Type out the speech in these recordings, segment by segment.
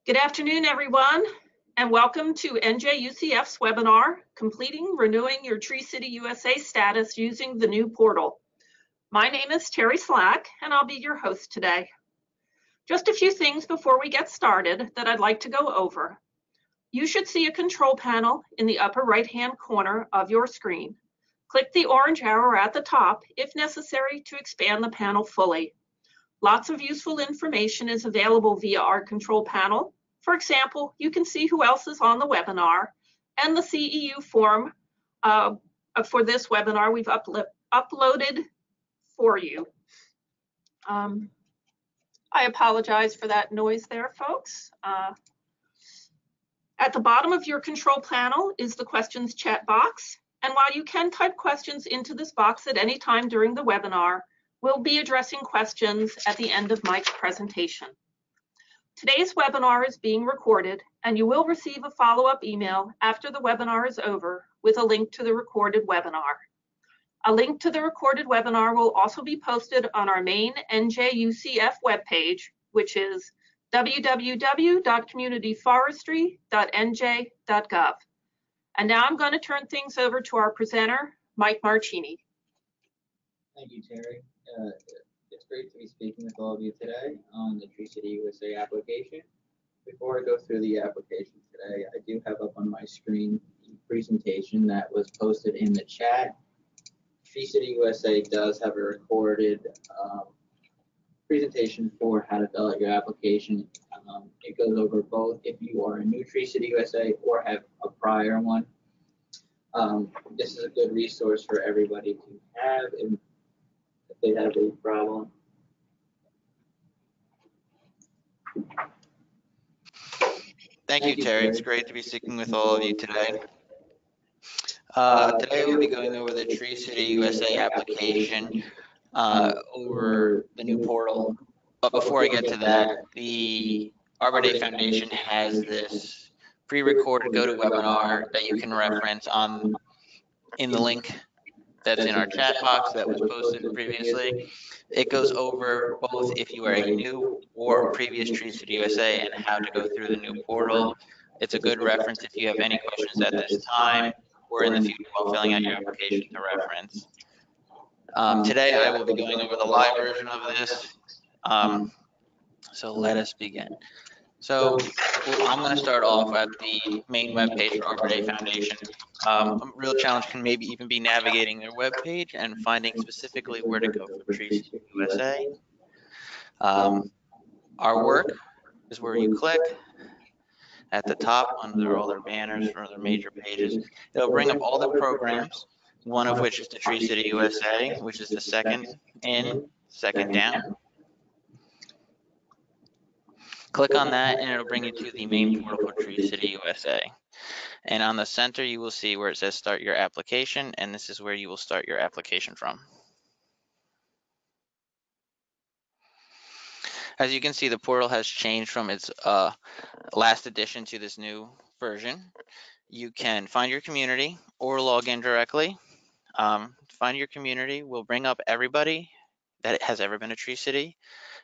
Good afternoon, everyone, and welcome to NJUCF's webinar, Completing Renewing Your Tree City USA Status Using the New Portal. My name is Terry Slack, and I'll be your host today. Just a few things before we get started that I'd like to go over. You should see a control panel in the upper right-hand corner of your screen. Click the orange arrow at the top if necessary to expand the panel fully. Lots of useful information is available via our control panel. For example, you can see who else is on the webinar and the CEU form for this webinar we've uploaded for you. I apologize for that noise there, folks. At the bottom of your control panel is the questions chat box. And while you can type questions into this box at any time during the webinar, we'll be addressing questions at the end of Mike's presentation. Today's webinar is being recorded, and you will receive a follow-up email after the webinar is over with a link to the recorded webinar. A link to the recorded webinar will also be posted on our main NJUCF webpage, which is www.communityforestry.nj.gov. And now I'm going to turn things over to our presenter, Mike Marchini. Thank you, Terry. It's great to be speaking with all of you today on the Tree City USA application. Before I go through the application today, I do have up on my screen the presentation that was posted in the chat. Tree City USA does have a recorded presentation for how to fill out your application. It goes over both if you are a new Tree City USA or have a prior one. This is a good resource for everybody to have if they have a problem. Thank you, Terry. It's great to be speaking with all of you today. Today we'll be going over the Tree City USA application over the new portal. But before I get to that, the Arbor Day Foundation has this pre-recorded GoToWebinar that you can reference in the link that's in our chat box that was posted previously. It goes over both if you are a new or previous Tree City USA and how to go through the new portal. It's a good reference if you have any questions at this time or in the future while filling out your application to reference. Today I will be going over the live version of this. So let us begin. So I'm going to start off at the main webpage for Arbor Day Foundation. A real challenge can maybe even be navigating their webpage and finding specifically where to go for Tree City USA. Our work is where you click at the top under all their banners or their major pages. It'll bring up all the programs, one of which is the Tree City USA, which is the second in, second down. Click on that and it'll bring you to the main portal for Tree City USA. And on the center, you will see where it says start your application, and this is where you will start your application from. As you can see, the portal has changed from its last addition to this new version. You can find your community or log in directly. Find your community will bring up everybody that has ever been to Tree City.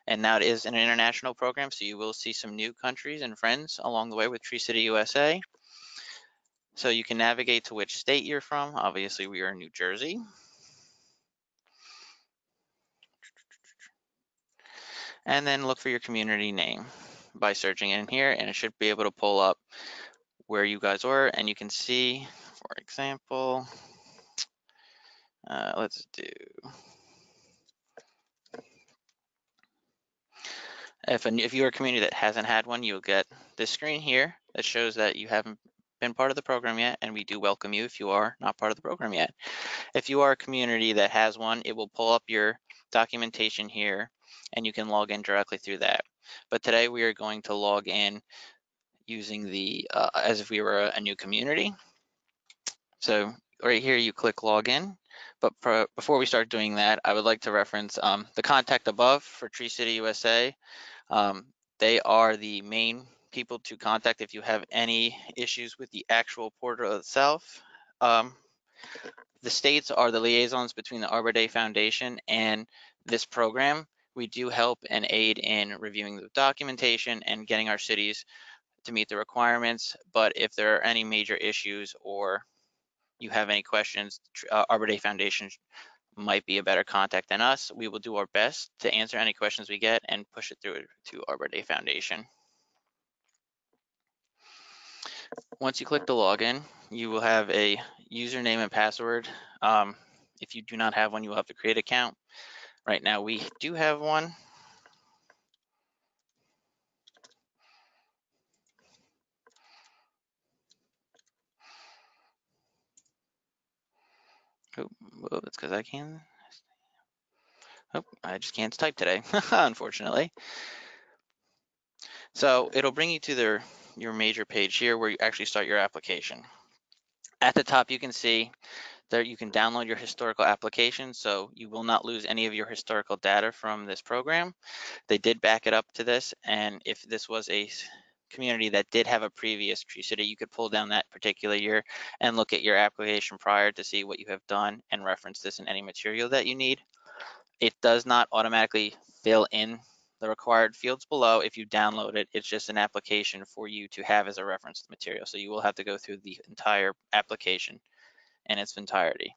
And now it is an international program, so you will see some new countries and friends along the way with Tree City USA. So you can navigate to which state you're from. Obviously, we are in New Jersey. And then look for your community name by searching in here, and it should be able to pull up where you guys were. And you can see, for example, let's do, if you're a community that hasn't had one, you'll get this screen here that shows that you haven't been part of the program yet, and we do welcome you if you are not part of the program yet. If you are a community that has one, it will pull up your documentation here, and you can log in directly through that. But today we are going to log in using the, as if we were a new community. So right here, you click login. But before we start doing that, I would like to reference the contact above for Tree City USA. They are the main people to contact if you have any issues with the actual portal itself. The states are the liaisons between the Arbor Day Foundation and this program. We do help and aid in reviewing the documentation and getting our cities to meet the requirements, but if there are any major issues or you have any questions, Arbor Day Foundation might be a better contact than us. We will do our best to answer any questions we get and push it through to Arbor Day Foundation. Once you click the login, you will have a username and password. If you do not have one, you will have to create an account. Right now, we do have one. Oh, that's because I can. Oh, I just can't type today, unfortunately. So it'll bring you to your major page here where you actually start your application. At the top, you can see there you can download your historical application, so you will not lose any of your historical data from this program. They did back it up to this, and if this was a community that did have a previous Tree City, you could pull down that particular year and look at your application prior to see what you have done and reference this in any material that you need. It does not automatically fill in the required fields below if you download it. It's just an application for you to have as a reference material. So you will have to go through the entire application in its entirety.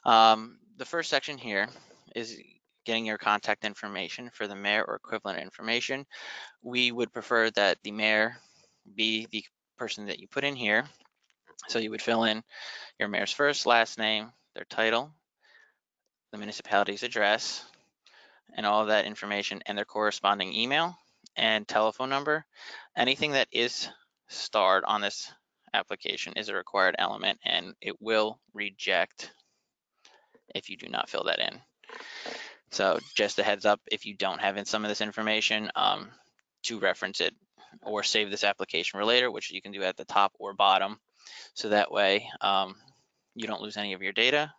The first section here is getting your contact information for the mayor or equivalent information. We would prefer that the mayor be the person that you put in here. So you would fill in your mayor's first, last name, their title, the municipality's address, and all of that information, and their corresponding email and telephone number. Anything that is starred on this application is a required element, and it will reject if you do not fill that in. So just a heads up, if you don't have in some of this information, to reference it or save this application for later, which you can do at the top or bottom. So that way you don't lose any of your data.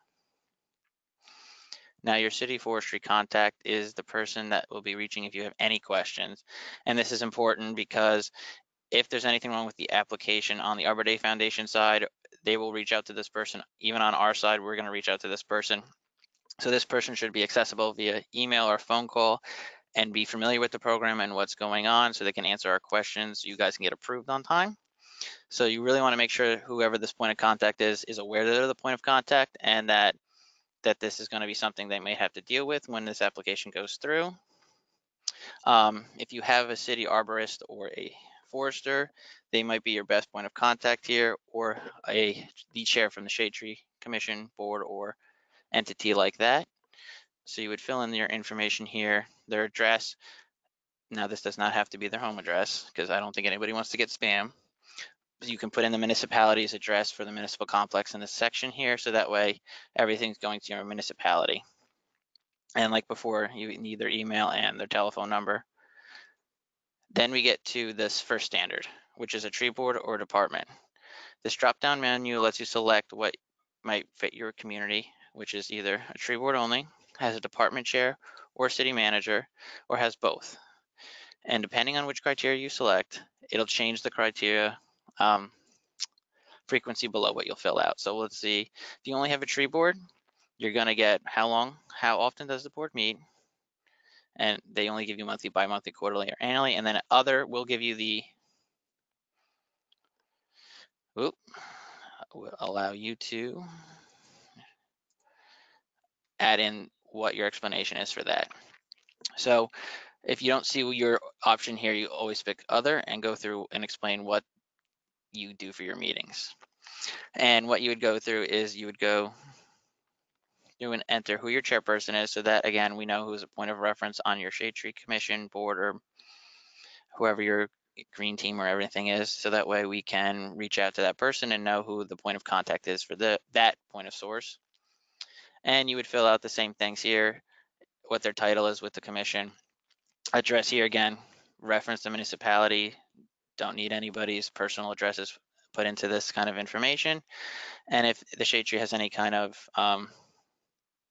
Now your city forestry contact is the person that will be reaching if you have any questions. And this is important because if there's anything wrong with the application on the Arbor Day Foundation side, they will reach out to this person. Even on our side, we're going to reach out to this person. So this person should be accessible via email or phone call and be familiar with the program and what's going on so they can answer our questions so you guys can get approved on time. So you really want to make sure whoever this point of contact is aware that they're the point of contact and that this is going to be something they may have to deal with when this application goes through. If you have a city arborist or a forester, they might be your best point of contact here, or the chair from the Shade Tree Commission board or entity like that. So you would fill in your information here, their address. Now this does not have to be their home address because I don't think anybody wants to get spam. You can put in the municipality's address for the municipal complex in this section here, so that way everything's going to your municipality. And like before, you need their email and their telephone number. Then we get to this first standard, which is a tree board or department. This drop-down menu lets you select what might fit your community, which is either a tree board only, has a department chair or city manager, or has both. And depending on which criteria you select, it'll change the criteria frequency below what you'll fill out. So let's see, if you only have a tree board, you're gonna get how often does the board meet? And they only give you monthly, bi-monthly, quarterly, or annually. And then other will give you will allow you to add in what your explanation is for that. So if you don't see your option here, you always pick other and go through and explain what you do for your meetings. And what you would go through is you would go through and enter who your chairperson is, so that again we know who's a point of reference on your Shade Tree Commission board or whoever your green team or everything is, so that way we can reach out to that person and know who the point of contact is for that point of source. And you would fill out the same things here, what their title is with the commission. Address here again, reference the municipality, don't need anybody's personal addresses put into this kind of information. And if the Shade Tree has any kind of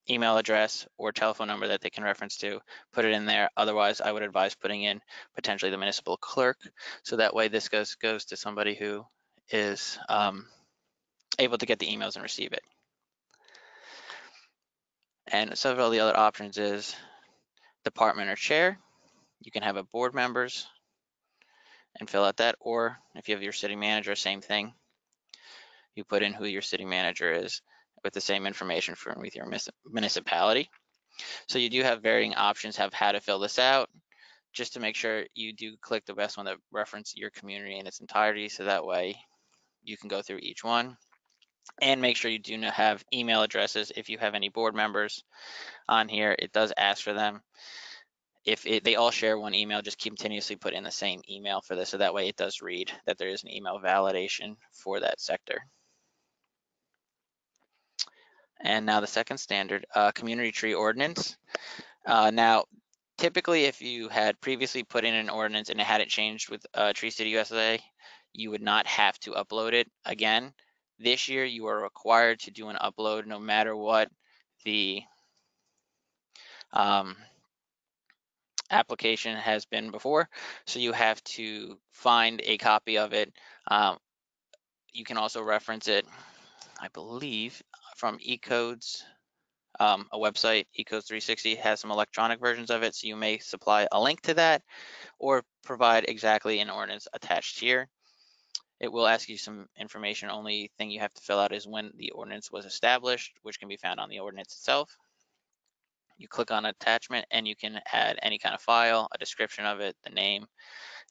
email address or telephone number that they can reference to, put it in there. Otherwise, I would advise putting in potentially the municipal clerk, so that way this goes to somebody who is able to get the emails and receive it. And several of the other options is department or chair. You can have a board members and fill out that, or if you have your city manager, same thing. You put in who your city manager is with the same information from with your municipality. So you do have varying options of how to fill this out. Just to make sure you do click the best one that references your community in its entirety, so that way you can go through each one. And make sure you do not have email addresses. If you have any board members on here, it does ask for them. If they all share one email, just continuously put in the same email for this, so that way it does read that there is an email validation for that sector. And now the second standard, community tree ordinance. Now, typically, if you had previously put in an ordinance and it hadn't changed with Tree City USA, you would not have to upload it again. This year, you are required to do an upload no matter what the application has been before. So you have to find a copy of it. You can also reference it, I believe, from eCodes. A website, eCodes 360, has some electronic versions of it, so you may supply a link to that or provide exactly an ordinance attached here. It will ask you some information. Only thing you have to fill out is when the ordinance was established, which can be found on the ordinance itself. You click on attachment and you can add any kind of file, a description of it, the name.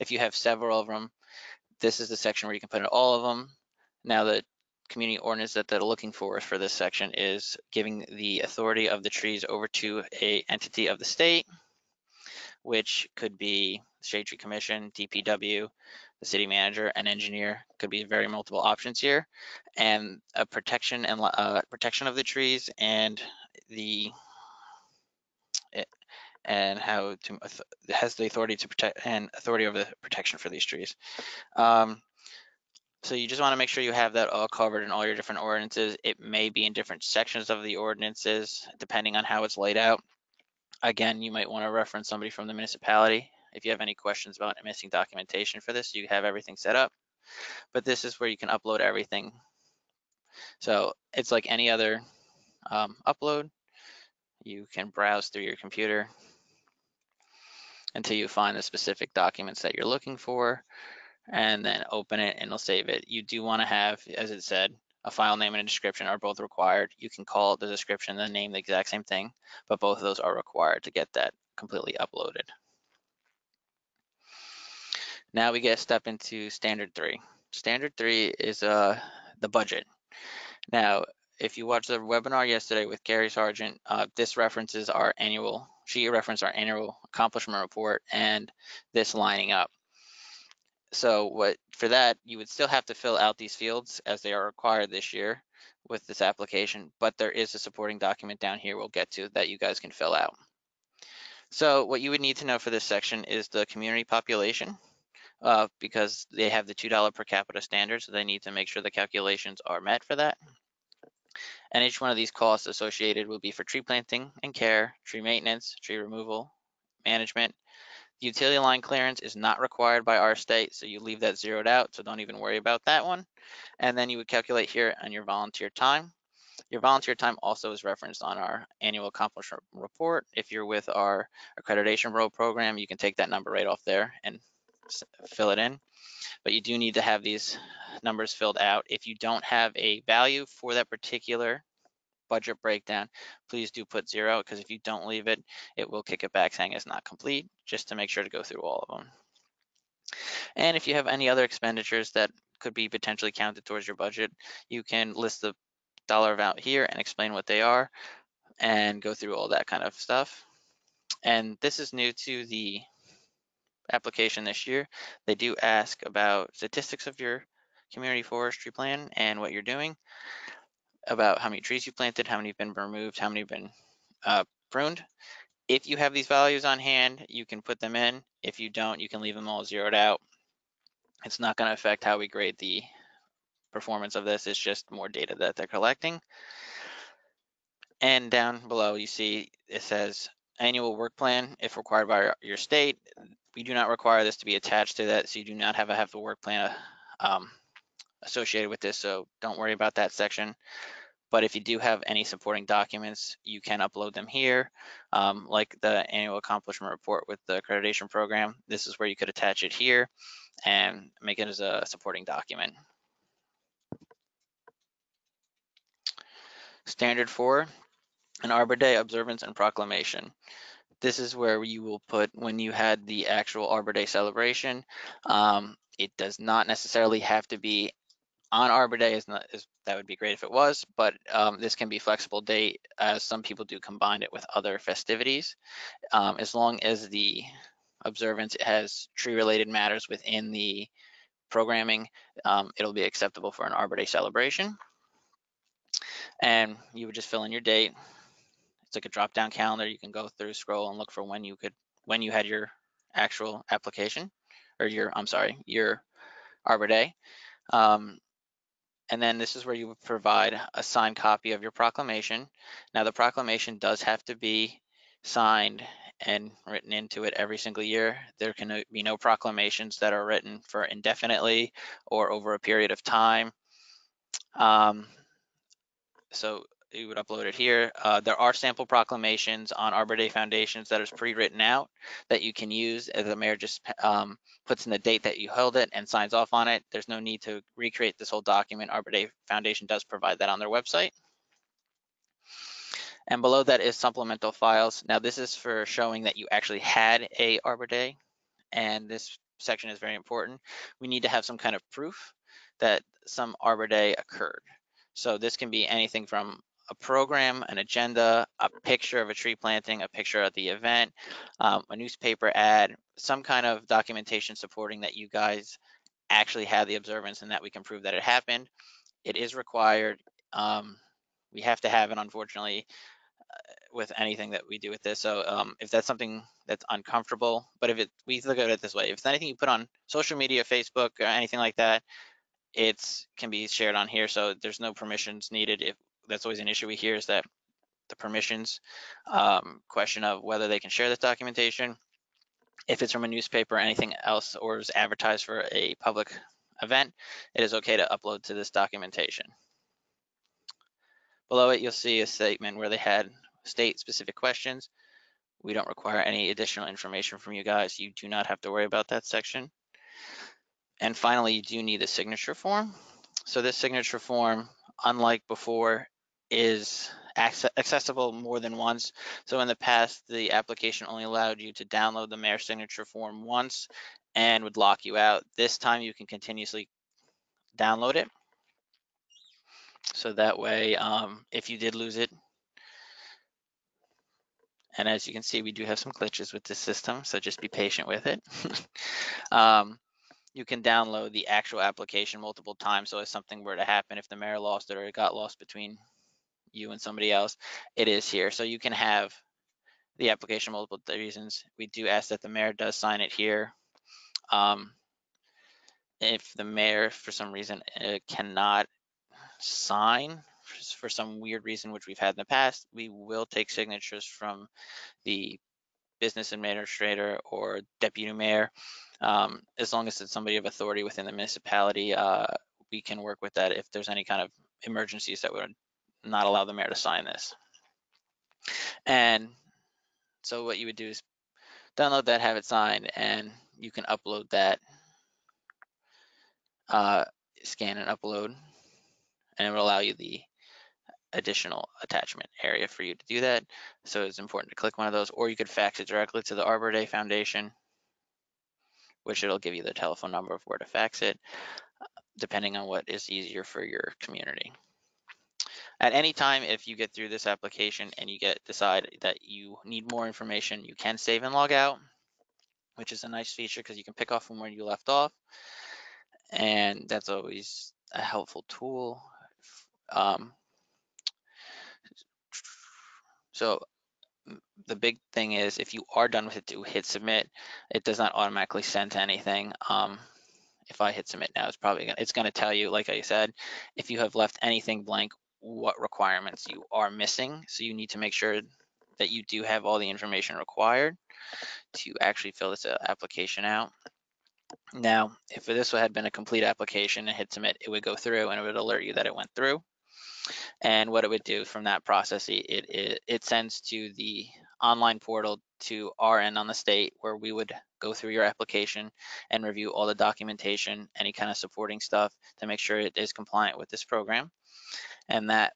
If you have several of them, this is the section where you can put in all of them. Now the community ordinance that they're looking for this section is giving the authority of the trees over to a entity of the state, which could be Shade Tree Commission, DPW, the city manager, an engineer. Could be very multiple options here, and a protection and protection of the trees and the how to has the authority to protect and authority over the protection for these trees. So you just want to make sure you have that all covered in all your different ordinances. It may be in different sections of the ordinances, depending on how it's laid out. Again, you might want to reference somebody from the municipality. If you have any questions about missing documentation for this, you have everything set up. But this is where you can upload everything. So it's like any other upload. You can browse through your computer until you find the specific documents that you're looking for, and then open it and it'll save it. You do want to have, as it said, a file name and a description are both required. You can call the description and the name the exact same thing, but both of those are required to get that completely uploaded. Now we get a step into standard 3. Standard 3 is the budget. Now, if you watched the webinar yesterday with Gary Sargent, this references our annual, she referenced our annual accomplishment report and this lining up. So for that, you would still have to fill out these fields as they are required this year with this application, but there is a supporting document down here we'll get to that you guys can fill out. So what you would need to know for this section is the community population, because they have the $2 per capita standard, so they need to make sure the calculations are met for that. And each one of these costs associated will be for tree planting and care, tree maintenance, tree removal, management. The utility line clearance is not required by our state, so you leave that zeroed out, so don't even worry about that one. And then you would calculate here on your volunteer time. Your volunteer time also is referenced on our annual accomplishment report. If you're with our accreditation row program, you can take that number right off there and fill it in. But you do need to have these numbers filled out. If you don't have a value for that particular budget breakdown, please do put 0, because if you don't leave it, it will kick it back saying it's not complete, just to make sure to go through all of them. And if you have any other expenditures that could be potentially counted towards your budget, you can list the dollar amount here and explain what they are and go through all that kind of stuff. And this is new to the application this year. They do ask about statistics of your community forestry plan and what you're doing, about how many trees you planted, how many have been removed, how many have been pruned. If you have these values on hand, you can put them in. If you don't, you can leave them all zeroed out. It's not going to affect how we grade the performance of this. It's just more data that they're collecting. And down below, you see it says annual work plan if required by your state. We do not require this to be attached to that, so you do not have the work plan associated with this, so don't worry about that section. But if you do have any supporting documents, you can upload them here, like the annual accomplishment report with the accreditation program. This is where you could attach it here and make it as a supporting document. Standard 4, an Arbor Day observance and proclamation. This is where you will put when you had the actual Arbor Day celebration. It does not necessarily have to be on Arbor Day. That would be great if it was, but this can be flexible date, as some people do combine it with other festivities. As long as the observance has tree-related matters within the programming, it'll be acceptable for an Arbor Day celebration. And you would just fill in your date. It's like a drop-down calendar. You can go through, scroll, and look for when you had your actual application, or your Arbor Day. And then this is where you would provide a signed copy of your proclamation. Now, the proclamation does have to be signed and written into it every single year. There can be no proclamations that are written for indefinitely or over a period of time. So you would upload it here. There are sample proclamations on Arbor Day Foundations that is pre-written out that you can use. The mayor just puts in the date that you held it and signs off on it. There's no need to recreate this whole document. Arbor Day Foundation does provide that on their website. And below that is supplemental files. Now this is for showing that you actually had a Arbor Day, and this section is very important. We need to have some kind of proof that some Arbor Day occurred. So this can be anything from a program, an agenda, a picture of a tree planting, a picture of the event, a newspaper ad, some kind of documentation supporting that you guys actually had the observance and that we can prove that it happened. It is required. We have to have it, unfortunately, with anything that we do with this. So if that's something that's uncomfortable, but we look at it this way, if it's anything you put on social media, Facebook, or anything like that, it can be shared on here. So there's no permissions needed. If that's always an issue we hear, is that the permissions question of whether they can share this documentation. If it's from a newspaper or anything else, or is advertised for a public event, it is okay to upload to this documentation. Below it, you'll see a statement where they had state-specific questions. We don't require any additional information from you guys. You do not have to worry about that section. And finally, you do need a signature form. So this signature form, unlike before, is accessible more than once. So in the past, the application only allowed you to download the mayor's signature form once and would lock you out. This time you can continuously download it. So that way, if you did lose it, and as you can see, we do have some glitches with this system, so just be patient with it. You can download the actual application multiple times. So if something were to happen, if the mayor lost it or it got lost between you and somebody else, it is here. So you can have the application multiple reasons. We do ask that the mayor does sign it here. If the mayor, for some reason, cannot sign for some weird reason, which we've had in the past, we will take signatures from the business administrator or deputy mayor. As long as it's somebody of authority within the municipality, we can work with that if there's any kind of emergencies that would not allow the mayor to sign this. And so what you would do is download that, have it signed, and you can upload that, scan and upload, and it will allow you the additional attachment area for you to do that. So it's important to click one of those, or you could fax it directly to the Arbor Day Foundation, which it'll give you the telephone number of where to fax it, depending on what is easier for your community. At any time, if you get through this application and you decide that you need more information, you can save and log out, which is a nice feature because you can pick off from where you left off. And that's always a helpful tool. So the big thing is, if you are done with it, to hit submit. It does not automatically send to anything. If I hit submit now, it's going to tell you, like I said, if you have left anything blank, what requirements you are missing. So you need to make sure that you do have all the information required to actually fill this application out. Now, if this had been a complete application and hit submit, it would go through and it would alert you that it went through. And what it would do from that process, it sends to the online portal to our end on the state, where we would go through your application and review all the documentation, any kind of supporting stuff to make sure it is compliant with this program. And that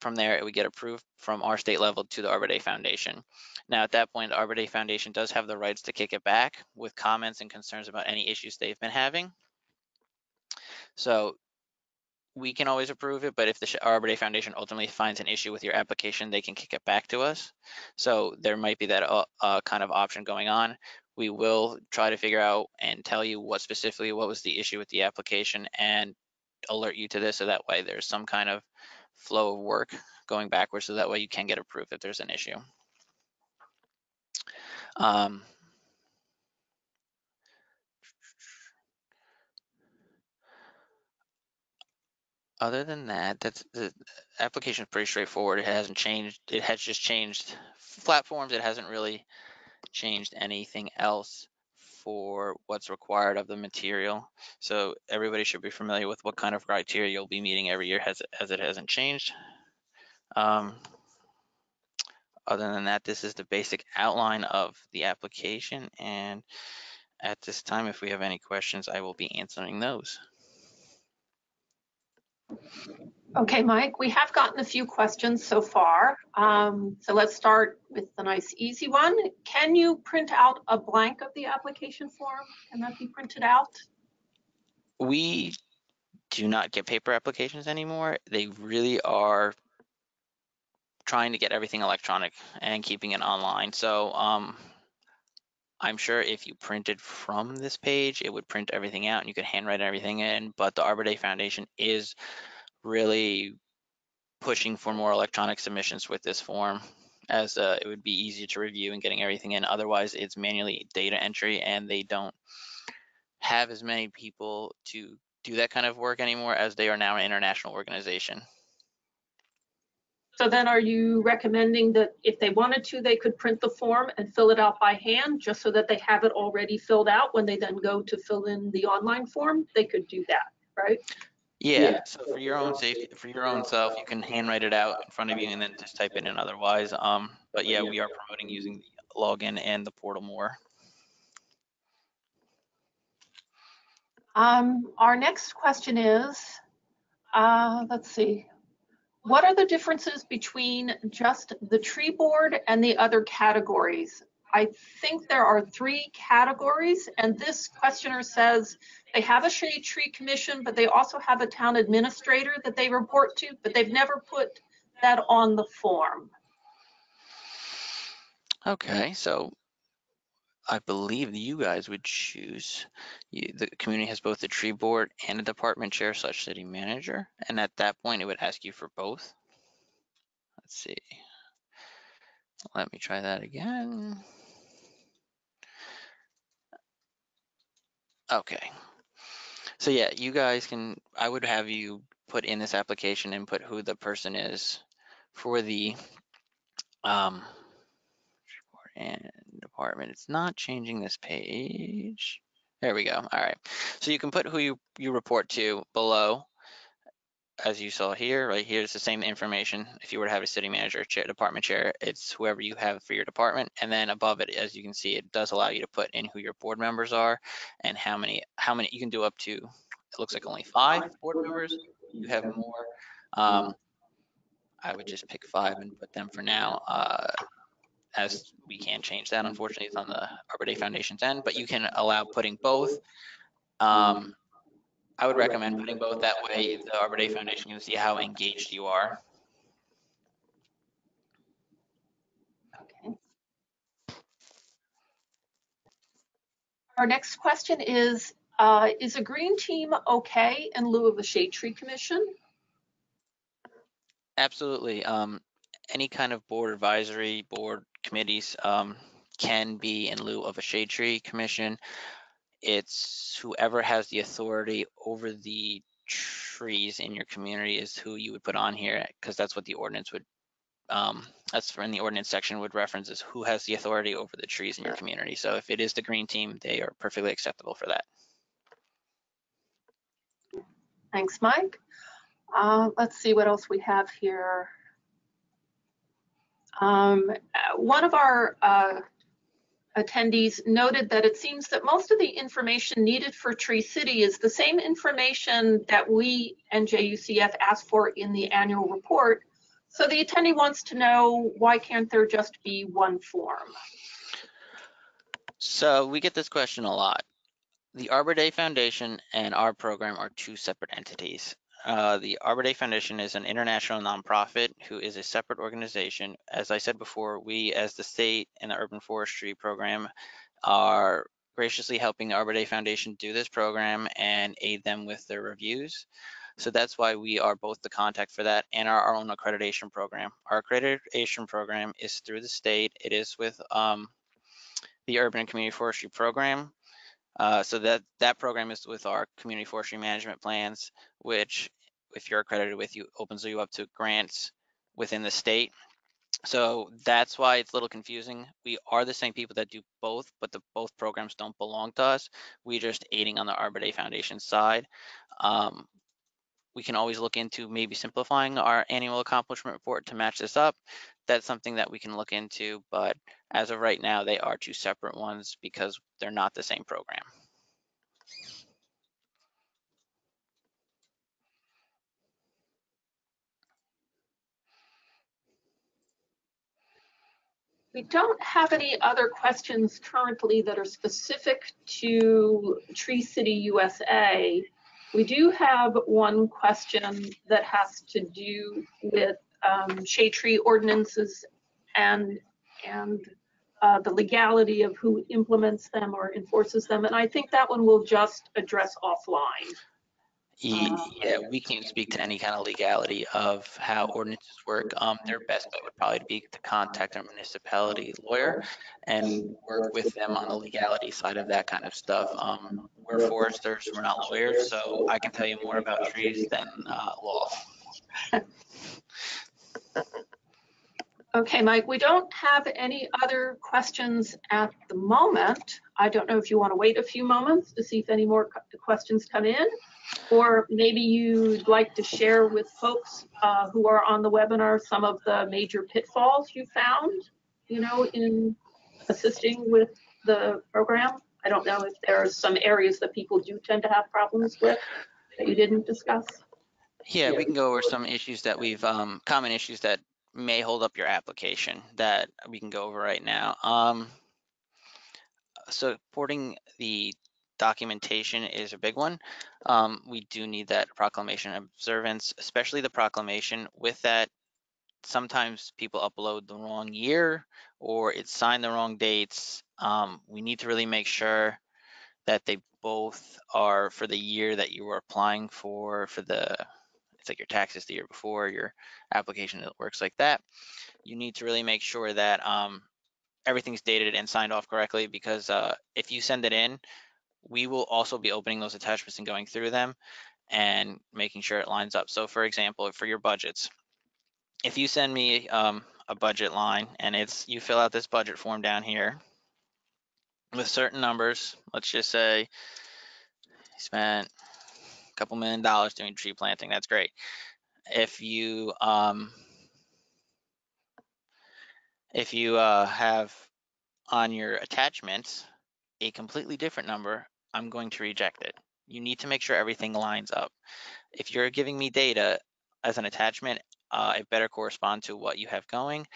from there, it would get approved from our state level to the Arbor Day Foundation. Now, at that point, the Arbor Day Foundation does have the rights to kick it back with comments and concerns about any issues they've been having. So we can always approve it, but if the Arbor Day Foundation ultimately finds an issue with your application, they can kick it back to us. So there might be that kind of option going on. We will try to figure out and tell you what was the issue with the application and alert you to this, so that way there's some kind of flow of work going backwards, so that way you can get approved if there's an issue. Other than that, the application is pretty straightforward. It hasn't changed. It has just changed platforms. It hasn't really changed anything else for what's required of the material. So everybody should be familiar with what kind of criteria you'll be meeting every year, as it hasn't changed. Other than that, this is the basic outline of the application. And at this time, if we have any questions, I will be answering those. Okay, Mike, we have gotten a few questions so far. So let's start with the nice, easy one. Can you print out a blank of the application form? Can that be printed out? We do not get paper applications anymore. They really are trying to get everything electronic and keeping it online. So I'm sure if you printed from this page, it would print everything out and you could handwrite everything in. But the Arbor Day Foundation is really pushing for more electronic submissions with this form, as it would be easier to review and getting everything in. Otherwise, it's manually data entry, and they don't have as many people to do that kind of work anymore, as they are now an international organization. So then are you recommending that if they wanted to, they could print the form and fill it out by hand, just so that they have it already filled out when they then go to fill in the online form? They could do that, right? Yeah, so for your own safety, for your own self, you can handwrite it out in front of you and then just type it in otherwise. But yeah, we are promoting using the login and the portal more. Our next question is, let's see, what are the differences between just the tree board and the other categories? I think there are 3 categories, and this questioner says they have a shade tree commission, but they also have a town administrator that they report to, but they've never put that on the form. Okay, so I believe you guys would choose. The community has both a tree board and a department chair / city manager, and at that point, it would ask you for both. Let's see. Let me try that again. Okay. So yeah, you guys can, I would have you put in this application and put who the person is for the and department. It's not changing this page. There we go. All right. So you can put who you report to below, as you saw here. Right here, it's the same information. If you were to have a city manager, chair, department chair, it's whoever you have for your department. And then above it, as you can see, it does allow you to put in who your board members are and how many you can do up to. It looks like only 5 board members. You have more. I would just pick 5 and put them for now. As we can't change that, unfortunately, it's on the Arbor Day Foundation's end, but you can allow putting both. I would recommend putting both. That way the Arbor Day Foundation can see how engaged you are. Okay. Our next question is a green team okay in lieu of a shade tree commission? Absolutely. Any kind of board advisory, board committees can be in lieu of a shade tree commission. It's whoever has the authority over the trees in your community is who you would put on here, because that's what the ordinance would, that's in the ordinance section would reference is who has the authority over the trees in your community. So if it is the green team, they are perfectly acceptable for that. Thanks, Mike. Let's see what else we have here. One of our attendees noted that it seems that most of the information needed for Tree City is the same information that we, NJUCF, asked for in the annual report. So the attendee wants to know, why can't there just be one form? So we get this question a lot. The Arbor Day Foundation and our program are two separate entities. The Arbor Day Foundation is an international nonprofit who is a separate organization. As I said before, we as the state and the Urban Forestry program are graciously helping the Arbor Day Foundation do this program and aid them with their reviews. So that's why we are both the contact for that and our own accreditation program. Our accreditation program is through the state. It is with the Urban and Community Forestry program. So that program is with our community forestry management plans, which if you're accredited with, you opens you up to grants within the state. So that's why it's a little confusing. We are the same people that do both, but both programs don't belong to us. We're just aiding on the Arbor Day Foundation side. We can always look into maybe simplifying our annual accomplishment report to match this up. That's something that we can look into, but as of right now, they are two separate ones because they're not the same program. We don't have any other questions currently that are specific to Tree City USA. We do have one question that has to do with shade tree ordinances and the legality of who implements them or enforces them. And I think that one we'll just address offline. Yeah, we can't speak to any kind of legality of how ordinances work. Their best bet would probably be to contact a municipality lawyer and work with them on the legality side of that kind of stuff. We're foresters, we're not lawyers, so I can tell you more about trees than law. Okay, Mike, we don't have any other questions at the moment. I don't know if you want to wait a few moments to see if any more questions come in, or maybe you'd like to share with folks who are on the webinar some of the major pitfalls you found, you know, in assisting with the program. I don't know if there are some areas that people do tend to have problems with that you didn't discuss. Yeah, we can go over some issues that we've, common issues that may hold up your application that we can go over right now. Supporting the documentation is a big one. We do need that proclamation observance, especially the proclamation. With that, sometimes people upload the wrong year or it's signed the wrong dates. We need to really make sure that they both are for the year that you were applying for it's like your taxes the year before, your application, it works like that. You need to really make sure that everything's dated and signed off correctly, because if you send it in, we will also be opening those attachments and going through them and making sure it lines up. So for example, for your budgets, if you send me a budget line and you fill out this budget form down here with certain numbers, let's just say you spent a couple $1 million doing tree planting, that's great. If you have on your attachments a completely different number, I'm going to reject it. You need to make sure everything lines up. If you're giving me data as an attachment, it better correspond to what you have going.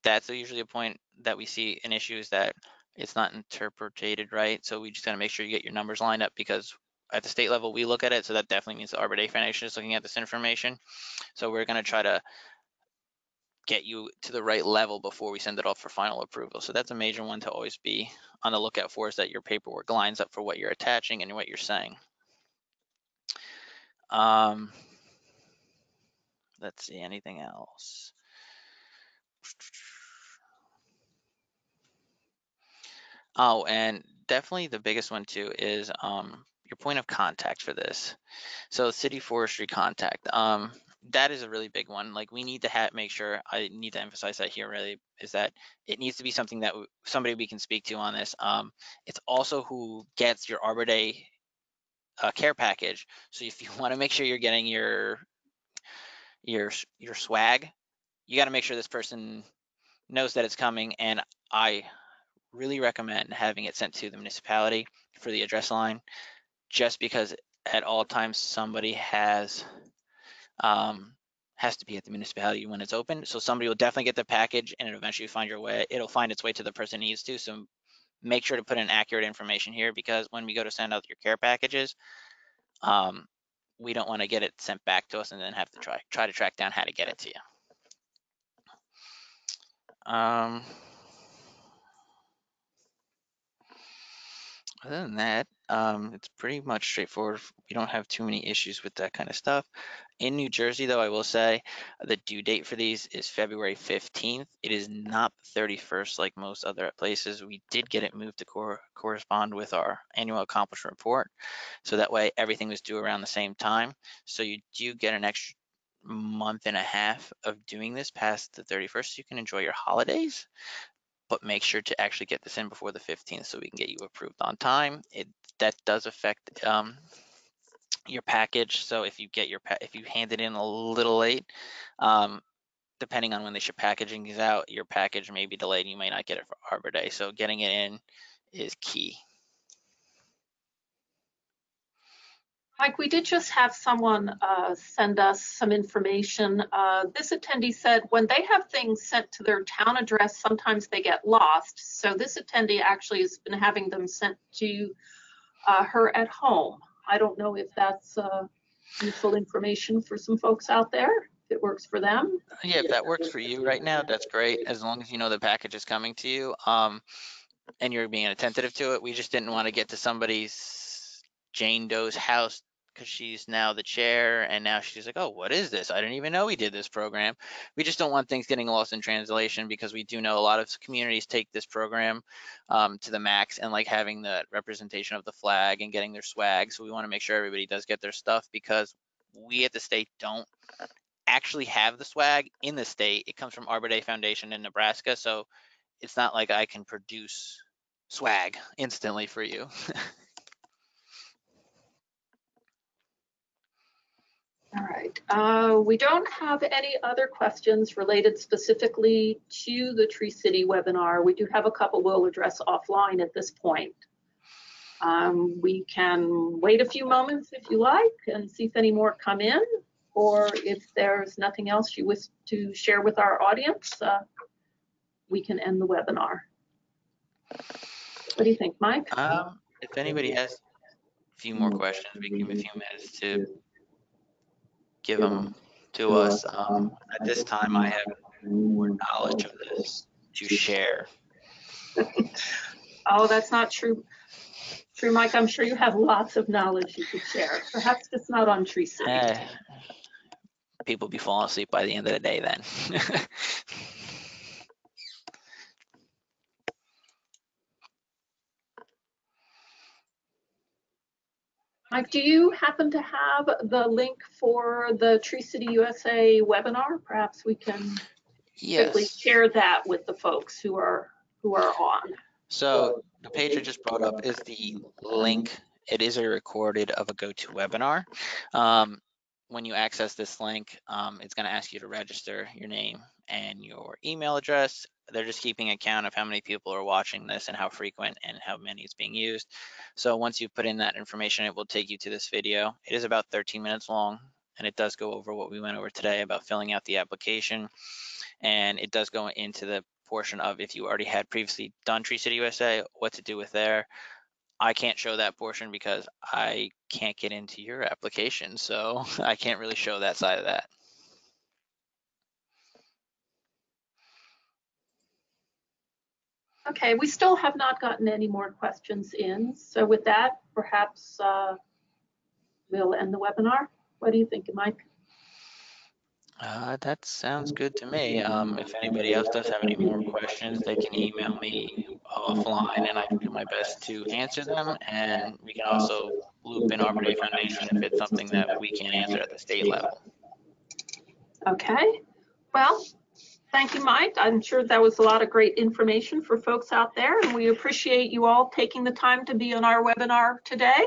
That's usually a point that we see in issues, that it's not interpreted right. So we just gotta make sure you get your numbers lined up, because at the state level, we look at it. So that definitely means the Arbor Day Foundation is looking at this information. So we're gonna try to get you to the right level before we send it off for final approval. So that's a major one to always be on the lookout for, is that your paperwork lines up for what you're attaching and what you're saying. Let's see, anything else? Oh, and definitely the biggest one too is your point of contact for this. So city forestry contact, that is a really big one. Like, we need to make sure, I need to emphasize that here really, is that it needs to be something that somebody we can speak to on this. It's also who gets your Arbor Day care package. So if you want to make sure you're getting your your swag, you got to make sure this person knows that it's coming. And I really recommend having it sent to the municipality for the address line, just because at all times somebody has to be at the municipality when it's open. So somebody will definitely get the package, and it'll eventually find your way. It'll find its way to the person it needs to. So make sure to put in accurate information here, because when we go to send out your care packages, we don't want to get it sent back to us and then have to try to track down how to get it to you. Other than that, it's pretty much straightforward. We don't have too many issues with that kind of stuff. In New Jersey, though, I will say the due date for these is February 15th. It is not the 31st like most other places. We did get it moved to correspond with our annual accomplishment report. So that way everything was due around the same time. So you do get an extra month and a half of doing this past the 31st. So you can enjoy your holidays, but make sure to actually get this in before the 15th so we can get you approved on time. That does affect your package. So if you get if you hand it in a little late, depending on when they ship packaging is out, your package may be delayed. You may not get it for Arbor Day. So getting it in is key. Mike, we did just have someone send us some information. This attendee said when they have things sent to their town address, sometimes they get lost. So this attendee actually has been having them sent to her at home. I don't know if that's useful information for some folks out there, if it works for them. Yeah, if that works for you right now, that's great. As long as you know the package is coming to you, and you're being attentive to it. We just didn't want to get to somebody's Jane Doe's house, because she's now the chair, and now she's like, oh, what is this? I didn't even know we did this program. We just don't want things getting lost in translation, because we do know a lot of communities take this program to the max, and like having the representation of the flag and getting their swag. So we want to make sure everybody does get their stuff, because we at the state don't actually have the swag in the state. It comes from Arbor Day Foundation in Nebraska. So it's not like I can produce swag instantly for you. All right. We don't have any other questions related specifically to the Tree City webinar. We do have a couple we'll address offline at this point. We can wait a few moments if you like and see if any more come in, or if there's nothing else you wish to share with our audience, we can end the webinar. What do you think, Mike? If anybody has a few more questions, we can give a few minutes to give them to us. At this time, I have more knowledge of this to share. Oh, that's not true. True, Mike. I'm sure you have lots of knowledge you could share. Perhaps just not on Tree City. People be falling asleep by the end of the day then. Mike, do you happen to have the link for the Tree City USA webinar? Perhaps we can quickly share that with the folks who are on. So the page I just brought up is the link. It is a recorded of a GoToWebinar. When you access this link, it's going to ask you to register your name and your email address. They're just keeping account of how many people are watching this and how frequent and how many it's being used. So once you put in that information, it will take you to this video. It is about 13 minutes long, and it does go over what we went over today about filling out the application. And it does go into the portion of if you already had previously done Tree City USA, what to do with there. I can't show that portion because I can't get into your application, so I can't really show that side of that. Okay, we still have not gotten any more questions in. So with that, perhaps we'll end the webinar. What do you think, Mike? That sounds good to me. If anybody else does have any more questions, they can email me offline, and I can do my best to answer them. And we can also loop in Arbor Day Foundation if it's something that we can't answer at the state level. Okay. Well, thank you, Mike. I'm sure that was a lot of great information for folks out there, and we appreciate you all taking the time to be on our webinar today.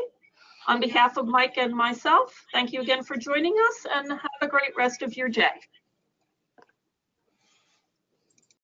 On behalf of Mike and myself, thank you again for joining us and have a great rest of your day.